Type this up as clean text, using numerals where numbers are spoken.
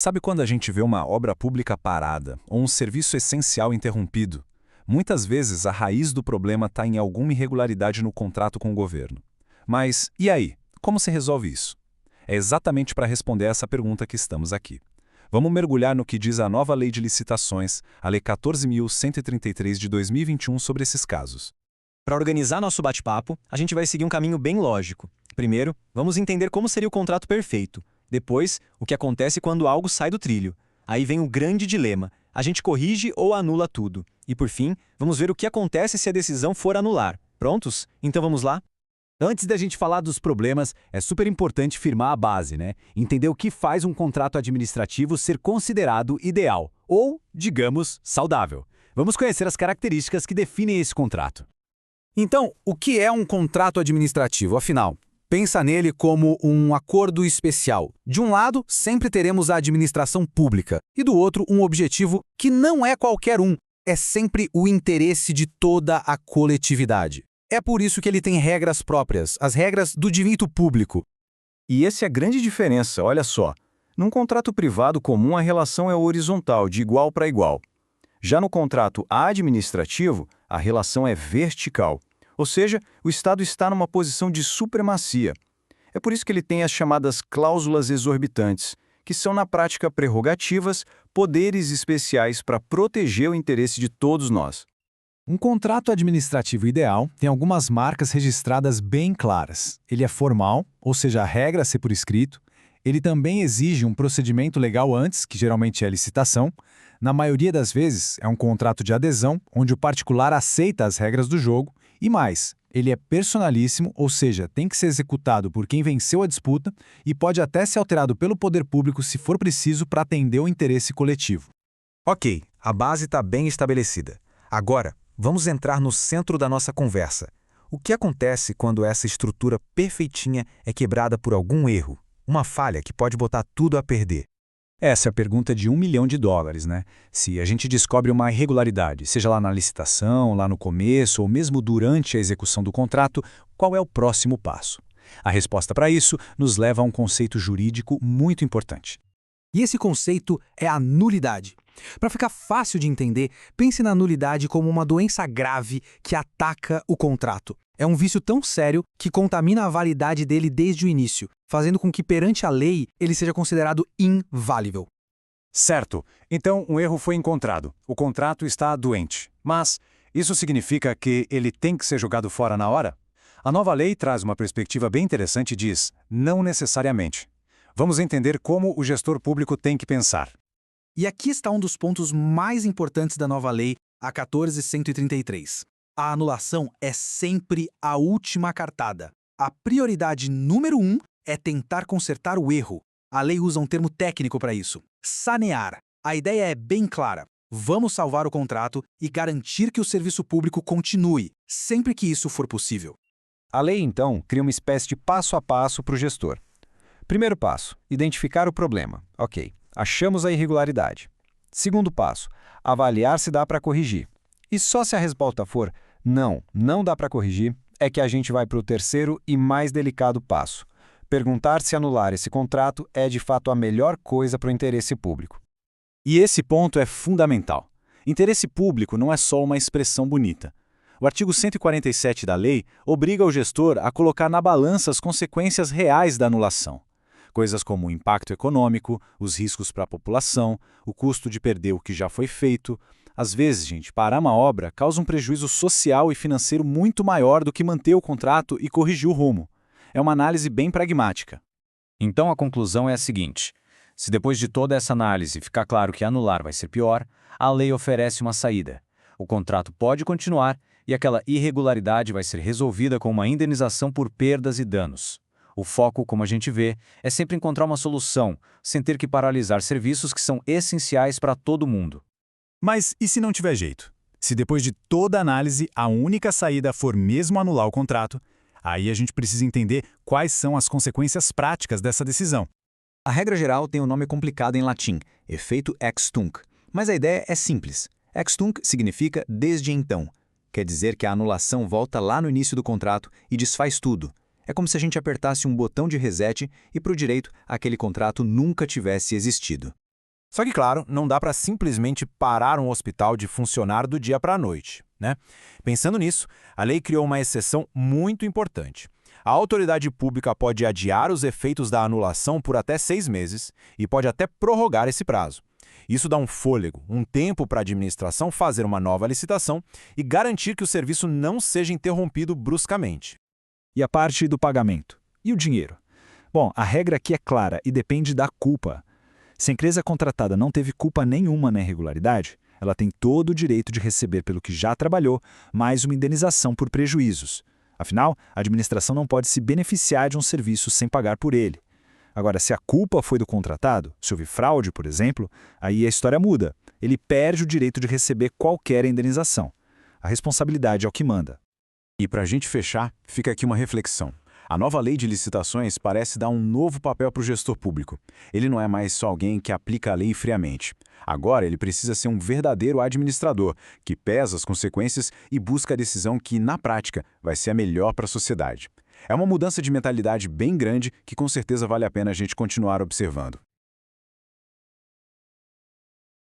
Sabe quando a gente vê uma obra pública parada ou um serviço essencial interrompido? Muitas vezes a raiz do problema está em alguma irregularidade no contrato com o governo. Mas e aí? Como se resolve isso? É exatamente para responder essa pergunta que estamos aqui. Vamos mergulhar no que diz a nova Lei de Licitações, a Lei 14.133 de 2021 sobre esses casos. Para organizar nosso bate-papo, a gente vai seguir um caminho bem lógico. Primeiro, vamos entender como seria o contrato perfeito. Depois, o que acontece quando algo sai do trilho. Aí vem o grande dilema. A gente corrige ou anula tudo. E por fim, vamos ver o que acontece se a decisão for anular. Prontos? Então vamos lá? Antes da gente falar dos problemas, é super importante firmar a base, né? Entender o que faz um contrato administrativo ser considerado ideal, ou, digamos, saudável. Vamos conhecer as características que definem esse contrato. Então, o que é um contrato administrativo, afinal? Pensa nele como um acordo especial. De um lado, sempre teremos a administração pública, e do outro, um objetivo que não é qualquer um, é sempre o interesse de toda a coletividade. É por isso que ele tem regras próprias, as regras do direito público. E essa é a grande diferença, olha só. Num contrato privado comum, a relação é horizontal, de igual para igual. Já no contrato administrativo, a relação é vertical. Ou seja, o Estado está numa posição de supremacia. É por isso que ele tem as chamadas cláusulas exorbitantes, que são, na prática, prerrogativas, poderes especiais para proteger o interesse de todos nós. Um contrato administrativo ideal tem algumas marcas registradas bem claras. Ele é formal, ou seja, a regra a ser por escrito. Ele também exige um procedimento legal antes, que geralmente é a licitação. Na maioria das vezes, é um contrato de adesão, onde o particular aceita as regras do jogo. E mais, ele é personalíssimo, ou seja, tem que ser executado por quem venceu a disputa e pode até ser alterado pelo poder público se for preciso para atender o interesse coletivo. Ok, a base está bem estabelecida. Agora, vamos entrar no centro da nossa conversa. O que acontece quando essa estrutura perfeitinha é quebrada por algum erro? Uma falha que pode botar tudo a perder. Essa é a pergunta de $1 milhão, né? Se a gente descobre uma irregularidade, seja lá na licitação, lá no começo ou mesmo durante a execução do contrato, qual é o próximo passo? A resposta para isso nos leva a um conceito jurídico muito importante. E esse conceito é a nulidade. Para ficar fácil de entender, pense na nulidade como uma doença grave que ataca o contrato. É um vício tão sério que contamina a validade dele desde o início, fazendo com que, perante a lei, ele seja considerado inválido. Certo, então um erro foi encontrado. O contrato está doente. Mas isso significa que ele tem que ser jogado fora na hora? A nova lei traz uma perspectiva bem interessante e diz, não necessariamente. Vamos entender como o gestor público tem que pensar. E aqui está um dos pontos mais importantes da nova lei, a 14.133. A anulação é sempre a última cartada. A prioridade número 1 é tentar consertar o erro. A lei usa um termo técnico para isso: sanear. A ideia é bem clara. Vamos salvar o contrato e garantir que o serviço público continue, sempre que isso for possível. A lei, então, cria uma espécie de passo a passo para o gestor. Primeiro passo, identificar o problema. Ok, achamos a irregularidade. Segundo passo, avaliar se dá para corrigir. E só se a resposta for não dá para corrigir, é que a gente vai para o terceiro e mais delicado passo. Perguntar se anular esse contrato é de fato a melhor coisa para o interesse público. E esse ponto é fundamental. Interesse público não é só uma expressão bonita. O artigo 147 da lei obriga o gestor a colocar na balança as consequências reais da anulação. Coisas como o impacto econômico, os riscos para a população, o custo de perder o que já foi feito. Às vezes, gente, parar uma obra causa um prejuízo social e financeiro muito maior do que manter o contrato e corrigir o rumo. É uma análise bem pragmática. Então a conclusão é a seguinte: se depois de toda essa análise ficar claro que anular vai ser pior, a lei oferece uma saída. O contrato pode continuar e aquela irregularidade vai ser resolvida com uma indenização por perdas e danos. O foco, como a gente vê, é sempre encontrar uma solução, sem ter que paralisar serviços que são essenciais para todo mundo. Mas e se não tiver jeito? Se depois de toda a análise a única saída for mesmo anular o contrato, aí a gente precisa entender quais são as consequências práticas dessa decisão. A regra geral tem um nome complicado em latim, efeito ex tunc, mas a ideia é simples. Ex tunc significa desde então. Quer dizer que a anulação volta lá no início do contrato e desfaz tudo. É como se a gente apertasse um botão de reset e, para o direito, aquele contrato nunca tivesse existido. Só que, claro, não dá para simplesmente parar um hospital de funcionar do dia para a noite, né? Pensando nisso, a lei criou uma exceção muito importante. A autoridade pública pode adiar os efeitos da anulação por até 6 meses e pode até prorrogar esse prazo. Isso dá um fôlego, um tempo para a administração fazer uma nova licitação e garantir que o serviço não seja interrompido bruscamente. E a parte do pagamento? E o dinheiro? Bom, a regra aqui é clara e depende da culpa. Se a empresa contratada não teve culpa nenhuma na irregularidade, ela tem todo o direito de receber pelo que já trabalhou, mais uma indenização por prejuízos. Afinal, a administração não pode se beneficiar de um serviço sem pagar por ele. Agora, se a culpa foi do contratado, se houve fraude, por exemplo, aí a história muda. Ele perde o direito de receber qualquer indenização. A responsabilidade é o que manda. E para a gente fechar, fica aqui uma reflexão. A nova lei de licitações parece dar um novo papel para o gestor público. Ele não é mais só alguém que aplica a lei friamente. Agora ele precisa ser um verdadeiro administrador, que pesa as consequências e busca a decisão que, na prática, vai ser a melhor para a sociedade. É uma mudança de mentalidade bem grande que com certeza vale a pena a gente continuar observando.